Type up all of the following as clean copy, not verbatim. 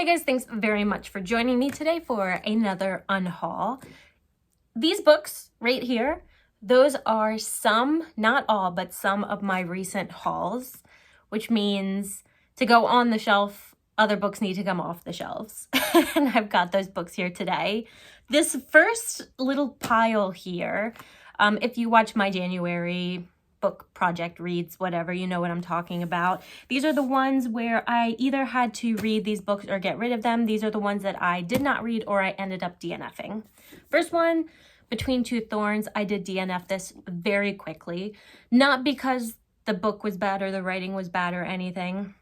Hey guys, thanks very much for joining me today for another unhaul. These books right here, those are some, not all, but some of my recent hauls, which means to go on the shelf, other books need to come off the shelves. And I've got those books here today. This first little pile here, if you watch my January book project reads, whatever, you know what I'm talking about. These are the ones where I either had to read these books or get rid of them. These are the ones that I did not read or I ended up DNFing. First one, Between Two Thorns, I did DNF this very quickly. Not because the book was bad or the writing was bad or anything,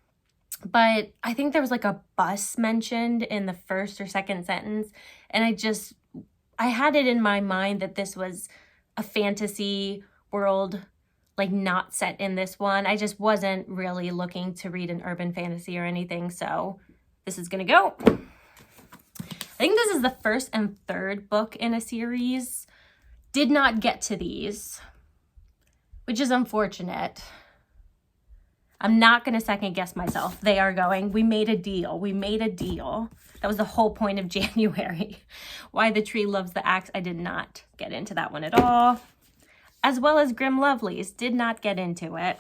but I think there was like a bus mentioned in the first or second sentence, and I had it in my mind that this was a fantasy world, like not set in this one. I just wasn't really looking to read an urban fantasy or anything, so this is gonna go. I think this is the first and third book in a series. Did not get to these, which is unfortunate. I'm not gonna second guess myself. They are going. We made a deal. We made a deal. That was the whole point of January. Why the Tree Loves the Axe. I did not get into that one at all. As well as Grim Lovelies, did not get into it.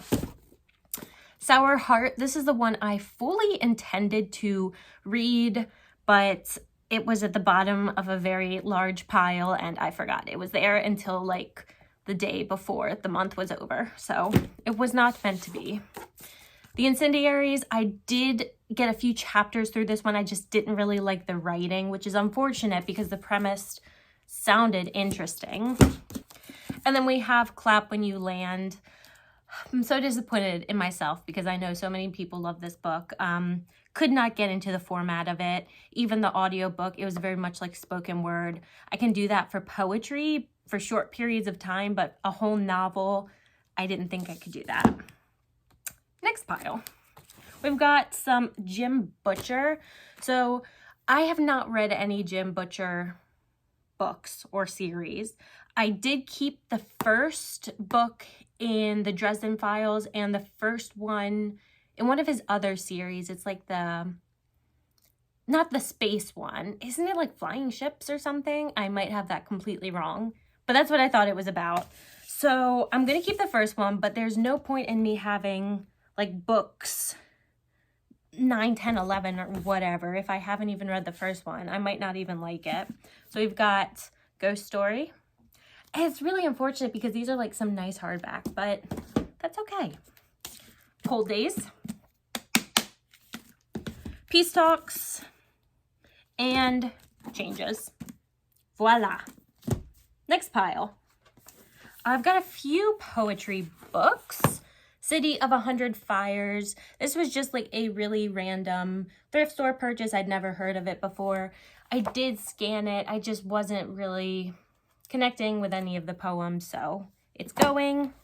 Sour Heart, this is the one I fully intended to read, but it was at the bottom of a very large pile and I forgot it was there until like the day before the month was over. So it was not meant to be. The Incendiaries, I did get a few chapters through this one. I just didn't really like the writing, which is unfortunate because the premise sounded interesting. And then we have Clap When You Land. I'm so disappointed in myself because I know so many people love this book. Could not get into the format of it. Even the audiobook, it was very much like spoken word. I can do that for poetry for short periods of time, but a whole novel, I didn't think I could do that. Next pile. We've got some Jim Butcher. So I have not read any Jim Butcher books or series. I did keep the first book in the Dresden Files and the first one in one of his other series. It's like not the space one. Isn't it like flying ships or something? I might have that completely wrong, but that's what I thought it was about. So I'm going to keep the first one, but there's no point in me having like books 9, 10, 11 or whatever. If I haven't even read the first one, I might not even like it. So we've got Ghost Story. It's really unfortunate because these are like some nice hardback, but that's okay. Cold Days, Peace Talks, and Changes. Voila. Next pile. I've got a few poetry books. City of 100 Fires. This was just like a really random thrift store purchase. I'd never heard of it before. I did scan it. I just wasn't really connecting with any of the poems, so it's going.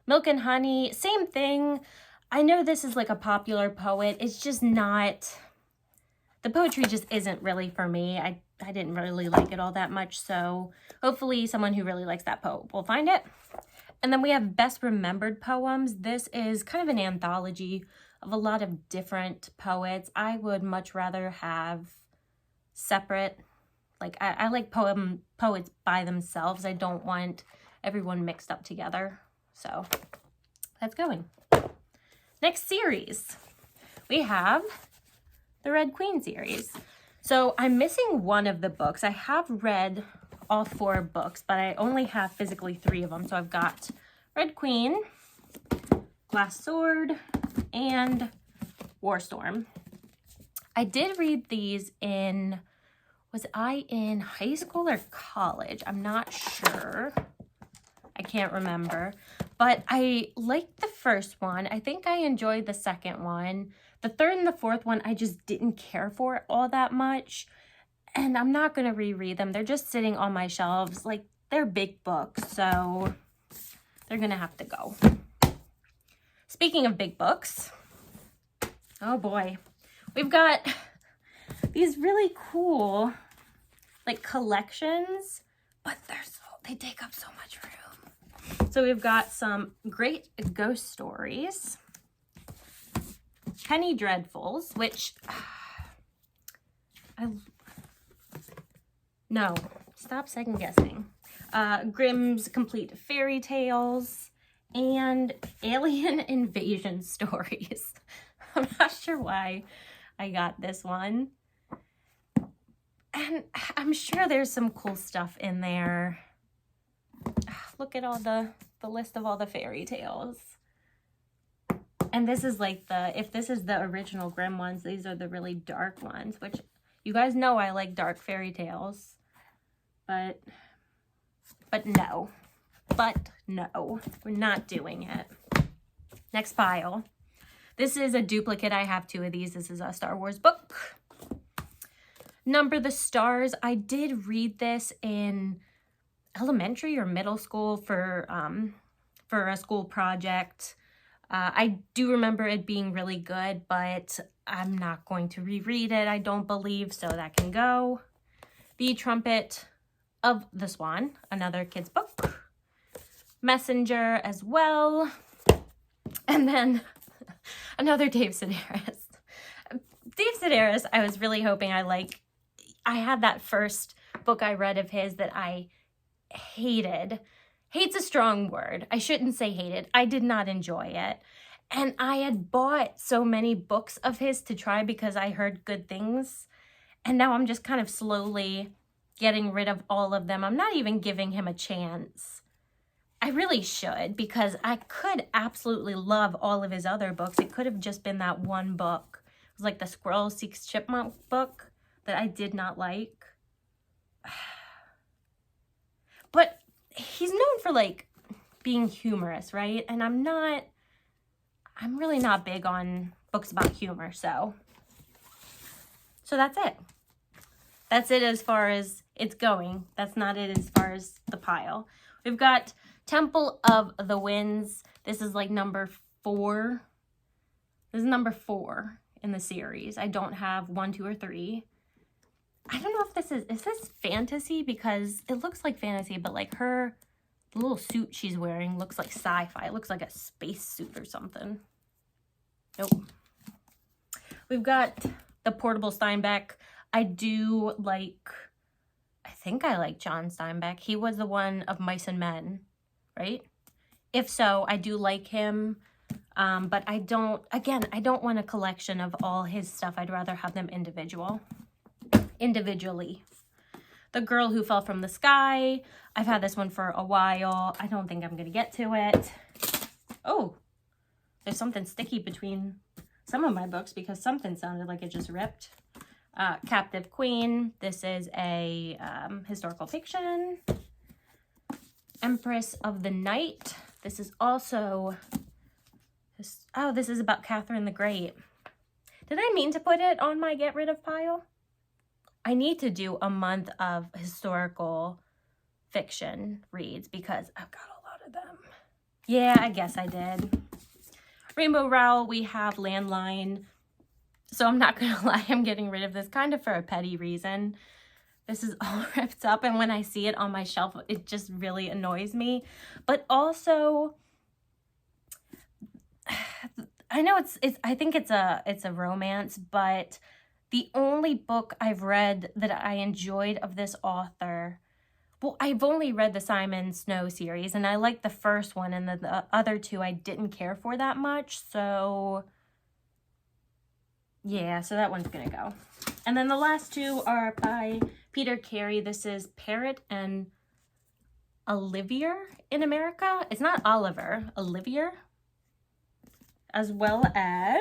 Milk and Honey, same thing. I know this is like a popular poet. It's just not, the poetry just isn't really for me. I didn't really like it all that much, so hopefully someone who really likes that poet will find it. And then we have Best Remembered Poems. This is kind of an anthology of a lot of different poets. I would much rather have separate, like I like poets by themselves. I don't want everyone mixed up together. So that's going. Next series, we have the Red Queen series. So I'm missing one of the books. I have read all 4 books, but I only have physically 3 of them. So I've got Red Queen, Glass Sword, and Warstorm. I did read these in, was I in high school or college? I'm not sure. I can't remember. But I liked the first one. I think I enjoyed the second one. The third and the fourth one, I just didn't care for it all that much. And I'm not going to reread them. They're just sitting on my shelves. Like, they're big books, so they're going to have to go. Speaking of big books, oh boy. We've got these really cool, like, collections, but they take up so much room. So we've got some great ghost stories. Penny Dreadfuls, which No, stop second guessing. Grimm's Complete Fairy Tales and Alien Invasion Stories. I'm not sure why I got this one. And I'm sure there's some cool stuff in there. Look at all the list of all the fairy tales. And this is like if this is the original Grimm ones, these are the really dark ones, which you guys know I like dark fairy tales. But no, we're not doing it. Next pile. This is a duplicate. I have 2 of these. This is a Star Wars book. Number the Stars. I did read this in elementary or middle school for a school project. I do remember it being really good, but I'm not going to reread it, I don't believe, so that can go. The Trumpet of the Swan, another kid's book. Messenger as well. And then another Dave Sedaris. Dave Sedaris, I was really hoping I had that first book I read of his that I hated. Hate's a strong word. I shouldn't say hated. I did not enjoy it. And I had bought so many books of his to try because I heard good things. And now I'm just kind of slowly getting rid of all of them. I'm not even giving him a chance. I really should, because I could absolutely love all of his other books. It could have just been that one book. It was like the Squirrel Seeks Chipmunk book that I did not like. But he's known for being humorous, right? And I'm really not big on books about humor, so that's it. That's it as far as it's going. That's not it as far as the pile. We've got Temple of the Winds. This is number 4. This is number 4 in the series. I don't have 1, 2, or 3. I don't know if this is this fantasy, because it looks like fantasy, but the little suit she's wearing looks like sci-fi. It looks like a space suit or something. Nope. We've got the Portable Steinbeck. I think I like John Steinbeck. He was the one of Mice and Men, right? If so, I do like him. But I don't want a collection of all his stuff. I'd rather have them individually. The Girl Who Fell from the Sky. I've had this one for a while. I don't think I'm going to get to it. Oh, there's something sticky between some of my books because something sounded like it just ripped. Captive Queen. This is a historical fiction. Empress of the Night. This is also... this is about Catherine the Great. Did I mean to put it on my get rid of pile? I need to do a month of historical fiction reads because I've got a lot of them. Yeah, I guess I did. Rainbow Rowell, we have Landline. So I'm not going to lie, I'm getting rid of this kind of for a petty reason. This is all ripped up, and when I see it on my shelf, it just really annoys me. But also, I know I think it's a romance, but the only book I've read that I enjoyed of this author, well, I've only read the Simon Snow series, and I liked the first one, and the other 2 I didn't care for that much, so yeah, so that one's gonna go. And then the last 2 are by Peter Carey. This is Parrot and Olivier in America. It's not Oliver, Olivier. As well as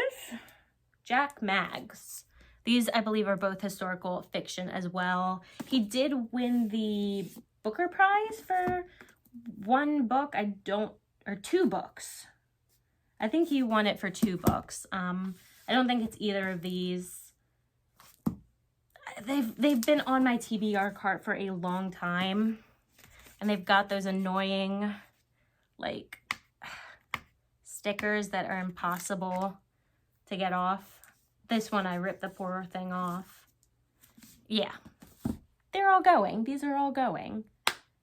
Jack Maggs. These, I believe, are both historical fiction as well. He did win the Booker Prize for one book. Or 2 books. I think he won it for 2 books. I don't think it's either of these. They've been on my TBR cart for a long time. And they've got those annoying, stickers that are impossible to get off. This one, I ripped the poor thing off. Yeah. They're all going. These are all going.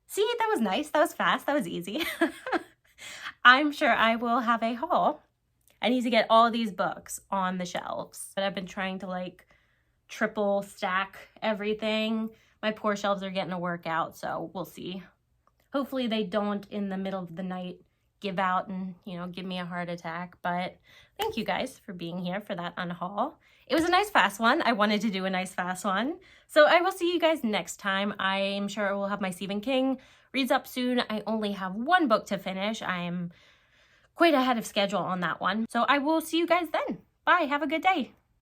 See, that was nice. That was fast. That was easy. I'm sure I will have a haul. I need to get all these books on the shelves. But I've been trying to triple stack everything. My poor shelves are getting a workout, so we'll see. Hopefully they don't in the middle of the night give out and, you know, give me a heart attack. But thank you guys for being here for that unhaul. It was a nice fast one. I wanted to do a nice fast one. So I will see you guys next time. I'm sure we'll have my Stephen King reads up soon. I only have one book to finish. I'm quite ahead of schedule on that one. So I will see you guys then. Bye. Have a good day.